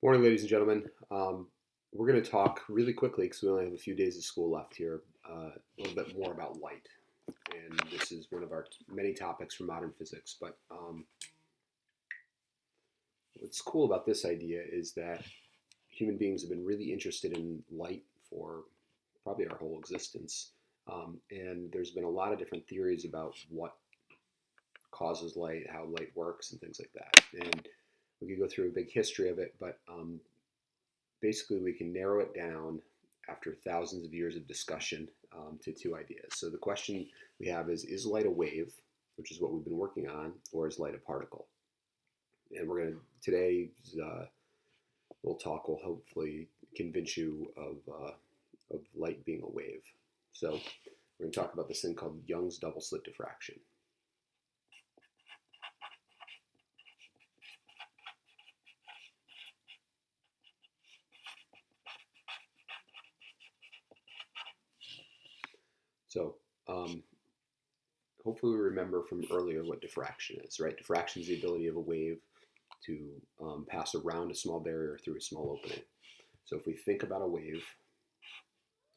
Morning, ladies and gentlemen. We're going to talk really quickly because we only have a few days of school left here, a little bit more about light. And this is one of our many topics from modern physics. But what's cool about this idea is that human beings have been really interested in light for probably our whole existence. And there's been a lot of different theories about what causes light, how light works, and things like that. And we could go through a big history of it, but basically we can narrow it down after thousands of years of discussion to two ideas. So the question we have is light a wave, which is what we've been working on, or is light a particle? And we're going to, today, we'll hopefully convince you of light being a wave. So we're going to talk about this thing called Young's double slit diffraction. So hopefully we remember from earlier what diffraction is, right? Diffraction is the ability of a wave to pass around a small barrier through a small opening. So if we think about a wave,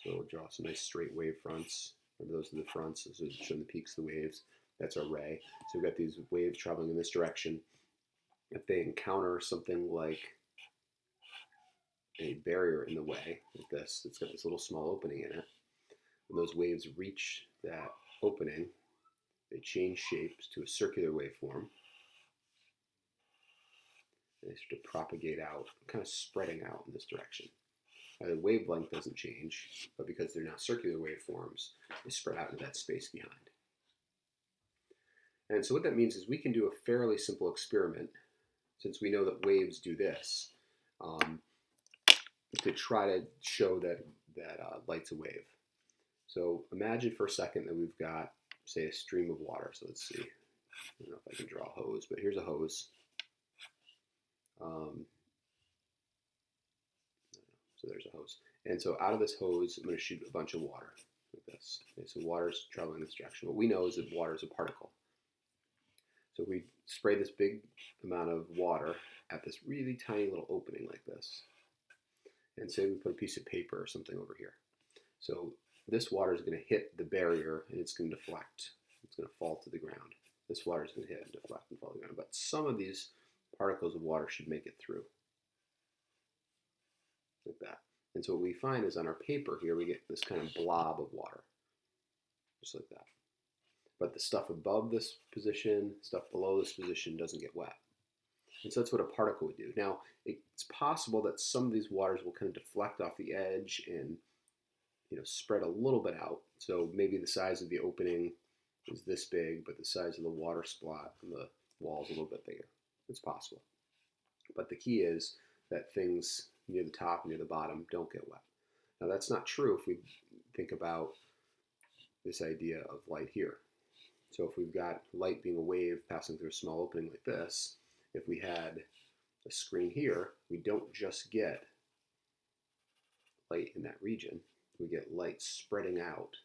so we'll draw some nice straight wave fronts. Remember, those are the fronts, those are showing the peaks of the waves. That's our ray. So we've got these waves traveling in this direction. If they encounter something like a barrier in the way, like this, it's got this little small opening in it. When those waves reach that opening, they change shapes to a circular waveform. And they start to propagate out, kind of spreading out in this direction. Now, the wavelength doesn't change, but because they're now circular waveforms, they spread out into that space behind. And so what that means is we can do a fairly simple experiment, since we know that waves do this, to try to show that light's a wave. So imagine for a second that we've got, say, a stream of water. So let's see. I don't know if I can draw a hose, but here's a hose. So there's a hose. And so out of this hose, I'm going to shoot a bunch of water like this. Okay, so water's traveling in this direction. What we know is that water is a particle. So we spray this big amount of water at this really tiny little opening like this. And say we put a piece of paper or something over here. So this water is going to hit the barrier and it's going to deflect. It's going to fall to the ground. This water is going to hit and deflect and fall to the ground. But some of these particles of water should make it through. Like that. And so what we find is on our paper here, we get this kind of blob of water. Just like that. But the stuff above this position, stuff below this position doesn't get wet. And so that's what a particle would do. Now, it's possible that some of these waters will kind of deflect off the edge and spread a little bit out. So maybe the size of the opening is this big, but the size of the water spot on the wall is a little bit bigger. It's possible. But the key is that things near the top and near the bottom don't get wet. Now that's not true if we think about this idea of light here. So if we've got light being a wave passing through a small opening like this, if we had a screen here, we don't just get light in that region. We get light spreading out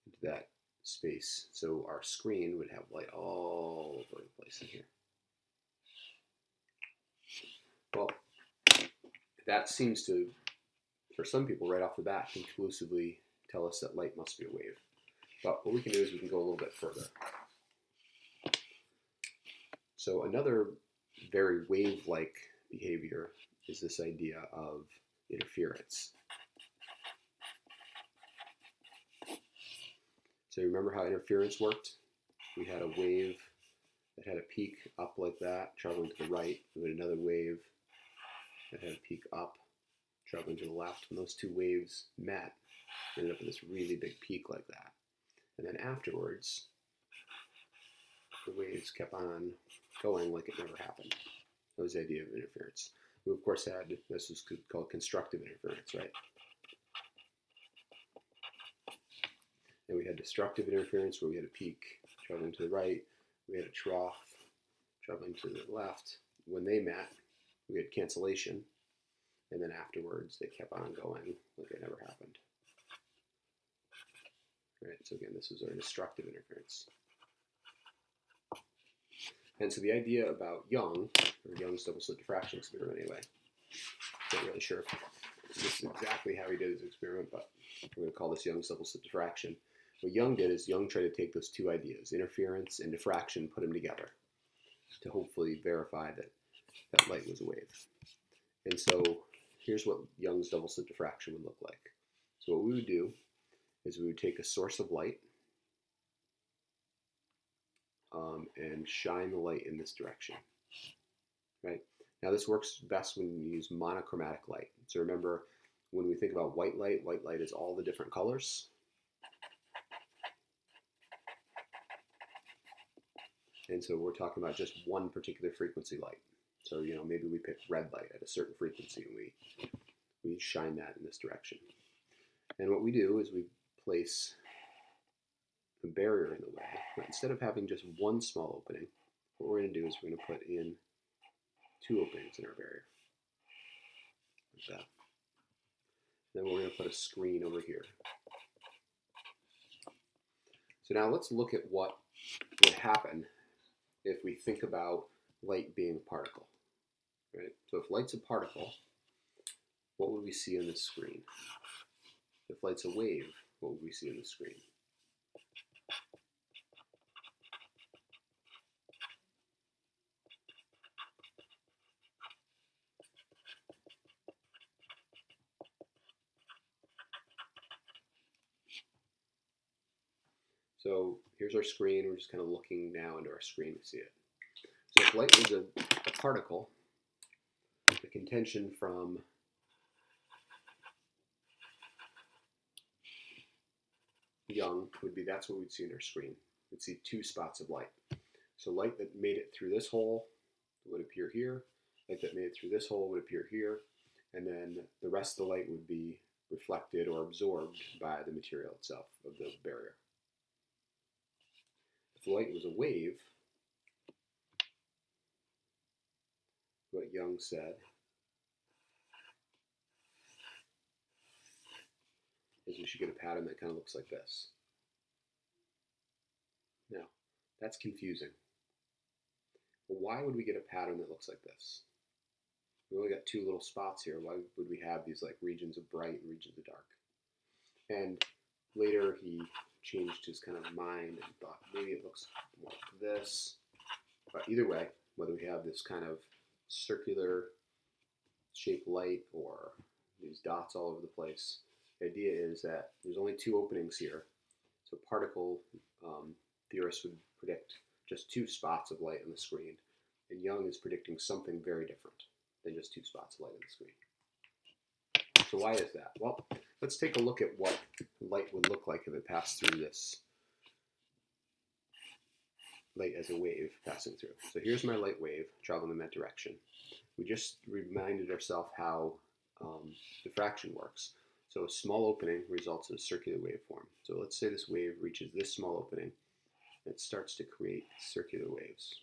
into that space. So our screen would have light all over the place in here. Well, that seems to, for some people right off the bat, conclusively tell us that light must be a wave. But what we can do is we can go a little bit further. So another very wave-like behavior is this idea of interference. So remember how interference worked? We had a wave that had a peak up like that, traveling to the right. We had another wave that had a peak up, traveling to the left. When those two waves met, we ended up with this really big peak like that. And then afterwards, the waves kept on going like it never happened. That was the idea of interference. We, of course, had, this was called constructive interference, right? And we had destructive interference where we had a peak traveling to the right. We had a trough traveling to the left. When they met, we had cancellation. And then afterwards, they kept on going like it never happened. All right, so again, this was our destructive interference. And so the idea about Young, or Young's double slit diffraction experiment anyway, Not really sure if this is exactly how he did his experiment, but we're going to call this Young's double slit diffraction. What Young did is Young tried to take those two ideas, interference and diffraction, put them together to hopefully verify that that light was a wave. And so here's what Young's double slit diffraction would look like. So what we would do is we would take a source of light and shine the light in this direction, right? Now this works best when you use monochromatic light. So remember, when we think about white light is all the different colors. And so we're talking about just one particular frequency light. So, you know, maybe we pick red light at a certain frequency and we shine that in this direction. And what we do is we place a barrier in the way. But instead of having just one small opening, what we're going to do is we're going to put in two openings in our barrier, like that. Then we're going to put a screen over here. So now let's look at what would happen if we think about light being a particle, right? So if light's a particle, what would we see on the screen? If light's a wave, what would we see on the screen? So here's our screen. We're just kind of looking now into our screen to see it. So if light was a particle, the contention from Young would be that's what we'd see in our screen. We'd see two spots of light. So light that made it through this hole would appear here. Light that made it through this hole would appear here. And then the rest of the light would be reflected or absorbed by the material itself of the barrier. If the light was a wave, what Young said is we should get a pattern that kind of looks like this. Now, that's confusing. But why would we get a pattern that looks like this? We only got two little spots here. Why would we have these like regions of bright and regions of dark? And later he changed his kind of mind and thought maybe it looks more like this. But either way, whether we have this kind of circular shaped light or these dots all over the place, the idea is that there's only two openings here. So particle theorists would predict just two spots of light on the screen. And Young is predicting something very different than just two spots of light on the screen. So why is that? Well, let's take a look at what light would look like if it passed through this light as a wave passing through. So here's my light wave traveling in that direction. We just reminded ourselves how diffraction works. So a small opening results in a circular waveform. So let's say this wave reaches this small opening and it starts to create circular waves.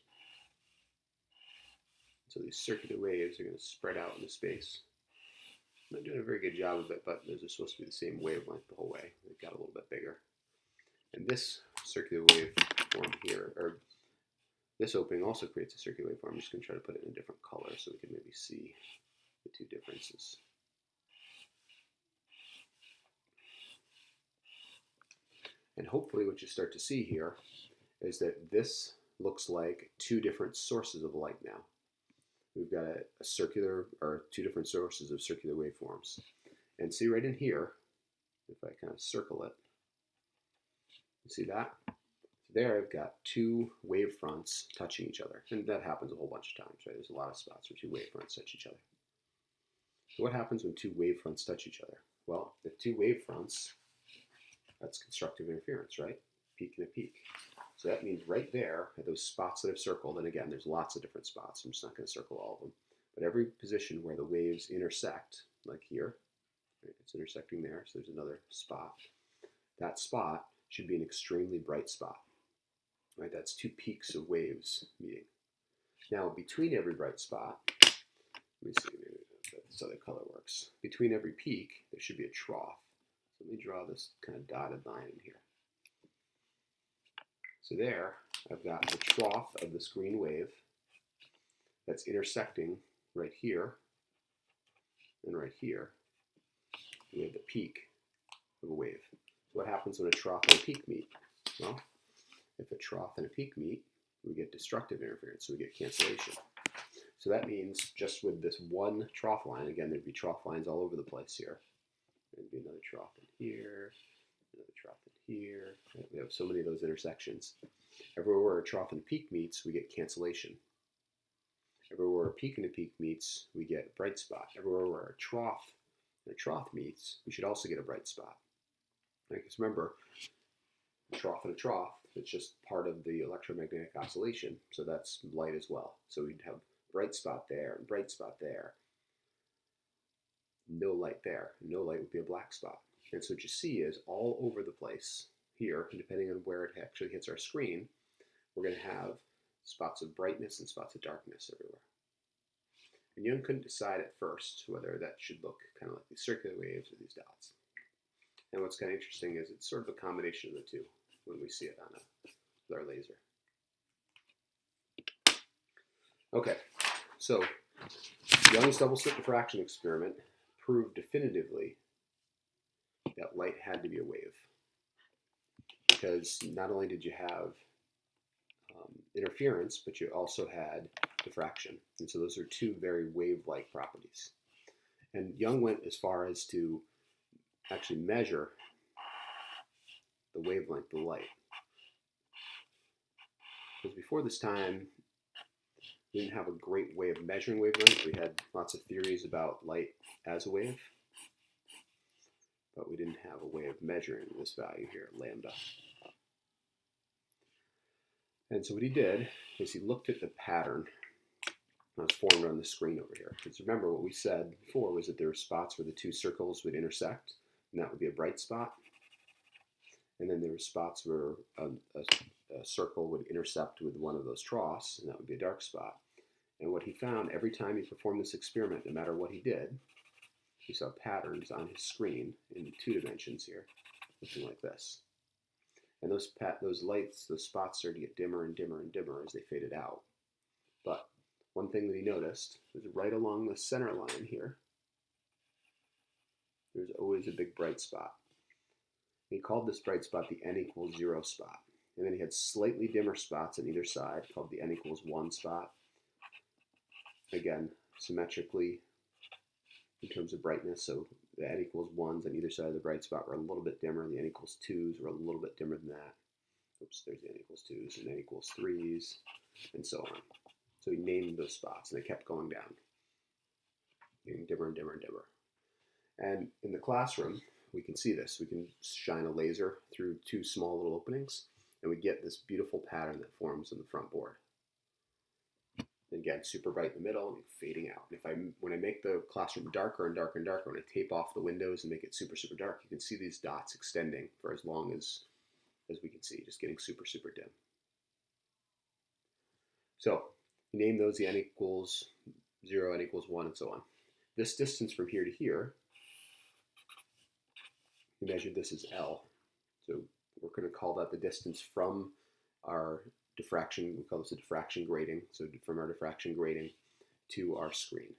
So these circular waves are going to spread out into space. I'm not doing a very good job of it, but those are supposed to be the same wavelength the whole way. They got a little bit bigger. And this circular waveform here, or this opening also creates a circular waveform. I'm just going to try to put it in a different color so we can maybe see the two differences. And hopefully what you start to see here is that this looks like two different sources of light now. We've got a circular, or two different sources of circular waveforms. And see right in here, if I kind of circle it, you see that? There I've got two wave fronts touching each other. And that happens a whole bunch of times, right? There's a lot of spots where two wave fronts touch each other. So what happens when two wave fronts touch each other? Well, if two wave fronts, that's constructive interference, right? Peak and a peak. So that means right there, at those spots that I've circled, and again, there's lots of different spots. I'm just not going to circle all of them. But every position where the waves intersect, like here, right, it's intersecting there, so there's another spot. That spot should be an extremely bright spot, right? That's two peaks of waves meeting. Now, between every bright spot, let me see maybe if this other color works. Between every peak, there should be a trough. So let me draw this kind of dotted line in here. So there, I've got the trough of this green wave that's intersecting right here and right here, we have the peak of a wave. So what happens when a trough and a peak meet? Well, if a trough and a peak meet, we get destructive interference, so we get cancellation. So that means just with this one trough line, again, there'd be trough lines all over the place here. There'd be another trough in here, another trough in here. We have so many of those intersections. Everywhere where a trough and a peak meets, we get cancellation. Everywhere where a peak and a peak meets, we get a bright spot. Everywhere where a trough and a trough meets, we should also get a bright spot. Because remember, a trough and a trough, it's just part of the electromagnetic oscillation, so that's light as well. So we'd have bright spot there and bright spot there. No light there. No light would be a black spot. And so what you see is all over the place here, depending on where it actually hits our screen, we're going to have spots of brightness and spots of darkness everywhere. And Young couldn't decide at first whether that should look kind of like these circular waves or these dots. And what's kind of interesting is it's sort of a combination of the two when we see it on with our laser. Okay, so Young's double-slit diffraction experiment proved definitively that light had to be a wave, because not only did you have interference, but you also had diffraction. And so those are two very wave-like properties. And Young went as far as to actually measure the wavelength of light. Because before this time, we didn't have a great way of measuring wavelength. We had lots of theories about light as a wave, but we didn't have a way of measuring this value here, lambda. And so what he did is he looked at the pattern that was formed on the screen over here. Because remember what we said before was that there were spots where the two circles would intersect, and that would be a bright spot. And then there were spots where a circle would intercept with one of those troughs, and that would be a dark spot. And what he found every time he performed this experiment, no matter what he did, he saw patterns on his screen in 2 dimensions here, looking like this. And those lights, those spots started to get dimmer and dimmer and dimmer as they faded out. But one thing that he noticed was right along the center line here, there's always a big bright spot. He called this bright spot the n=0 spot. And then he had slightly dimmer spots on either side, called the n=1 spot. Again, symmetrically in terms of brightness, so the n=1s on either side of the bright spot were a little bit dimmer, the n=2s were a little bit dimmer than that. Oops, there's the n=2s and n=3s, and so on. So he named those spots, and they kept going down, getting dimmer and dimmer and dimmer. And in the classroom, we can see this. We can shine a laser through 2 small little openings, and we get this beautiful pattern that forms on the front board. And again, super bright in the middle and fading out. And when I make the classroom darker and darker and darker, when I tape off the windows and make it super, super dark, you can see these dots extending for as long as we can see, just getting super, super dim. So you name those the n=0, n=1, and so on. This distance from here to here, we measured this as L. So we're going to call that the distance from our diffraction, we call this a diffraction grating, so from our diffraction grating to our screen.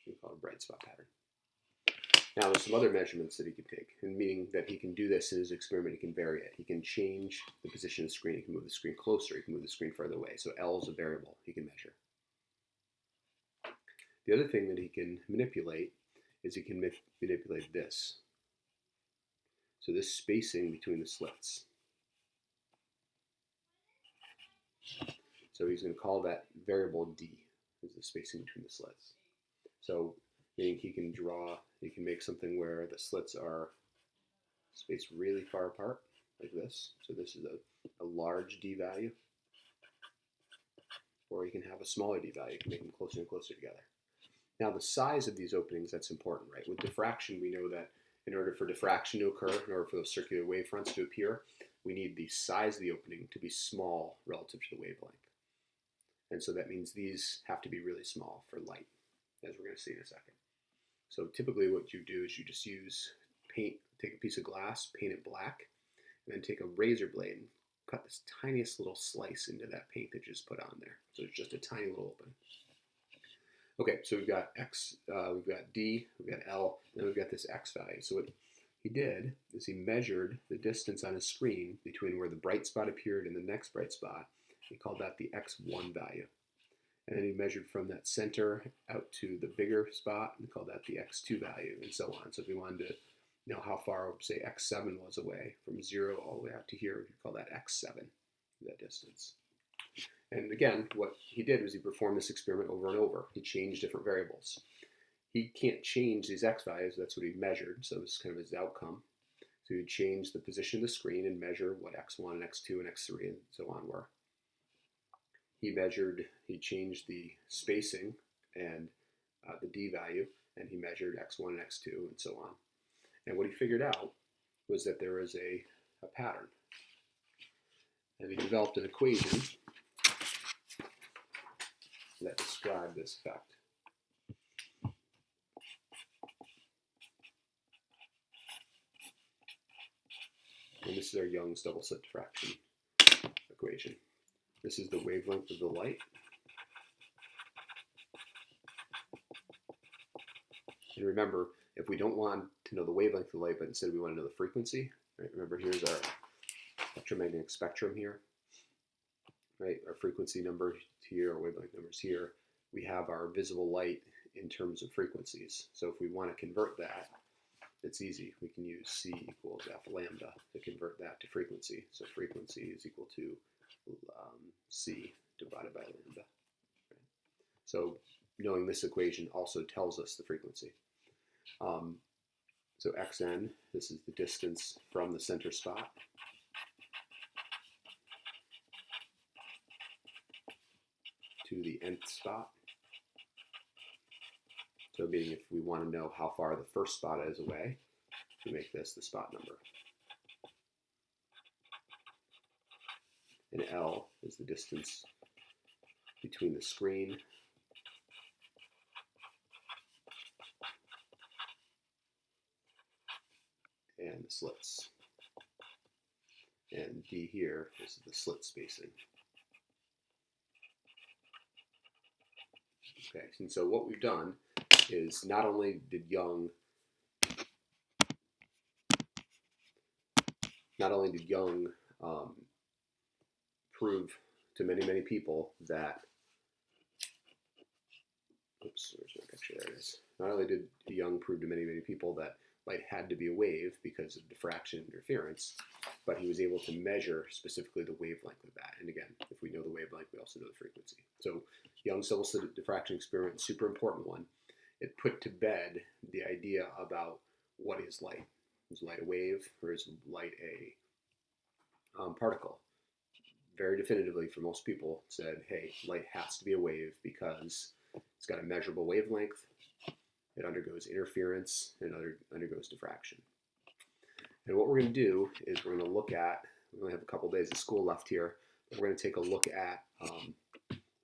We call it a bright spot pattern. Now there's some other measurements that he can take, and meaning that he can do this in his experiment, he can vary it. He can change the position of the screen, he can move the screen closer, he can move the screen further away. So L is a variable he can measure. The other thing that he can manipulate is he can manipulate this. So this spacing between the slits. So he's going to call that variable D, is the spacing between the slits. So meaning he can make something where the slits are spaced really far apart, like this. So this is a large D value. Or you can have a smaller D value, you can make them closer and closer together. Now the size of these openings, that's important, right? With diffraction, we know that in order for diffraction to occur, in order for those circular wave fronts to appear, we need the size of the opening to be small relative to the wavelength. And so that means these have to be really small for light, as we're going to see in a second. So typically what you do is you just use paint, take a piece of glass, paint it black, and then take a razor blade and cut this tiniest little slice into that paint that you just put on there. So it's just a tiny little opening. Okay, so we've got X, we've got D, we've got L, and then we've got this X value. So what he did is he measured the distance on his screen between where the bright spot appeared and the next bright spot. He called that the X1 value. And then he measured from that center out to the bigger spot and called that the X2 value, and so on. So if we wanted to know how far, say, X7 was away, from 0 all the way out to here, we could call that X7, that distance. And again, what he did was he performed this experiment over and over. He changed different variables. He can't change these X values, that's what he measured, so this is kind of his outcome. So he'd change the position of the screen and measure what X1 and X2 and X3 and so on were. He changed the spacing and the D value, and he measured X1 and X2 and so on. And what he figured out was that there was a pattern. And he developed an equation that described this effect. And this is our Young's double slit diffraction equation. This is the wavelength of the light. And remember, if we don't want to know the wavelength of the light, but instead we want to know the frequency, right? Remember, here's our electromagnetic spectrum here, right? Our frequency number here, our wavelength numbers here. We have our visible light in terms of frequencies. So if we want to convert that, it's easy. We can use C equals F lambda to convert that to frequency. So frequency is equal to C divided by lambda. Right? So knowing this equation also tells us the frequency. So xn, this is the distance from the center spot to the nth spot. So meaning if we want to know how far the first spot is away, we make this the spot number. And L is the distance between the screen and the slits. And D here is the slit spacing. Okay, and so what we've done is not only did Young prove to many people that, oops, where's my picture? There it is. Not only did Young prove to many people that light had to be a wave because of diffraction interference, but he was able to measure specifically the wavelength of that. And again, if we know the wavelength, we also know the frequency. So Young's double slit diffraction experiment, super important one. It put to bed the idea about what is light. Is light a wave or is light a particle? Very definitively for most people said, hey, light has to be a wave because it's got a measurable wavelength, it undergoes interference, and undergoes diffraction. And what we're going to do is we're going to look at, we only have a couple days of school left here, but we're going to take a look at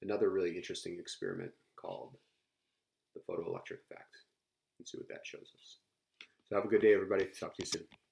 another really interesting experiment called the photoelectric effect and see what that shows us. So have a good day, everybody. Talk to you soon.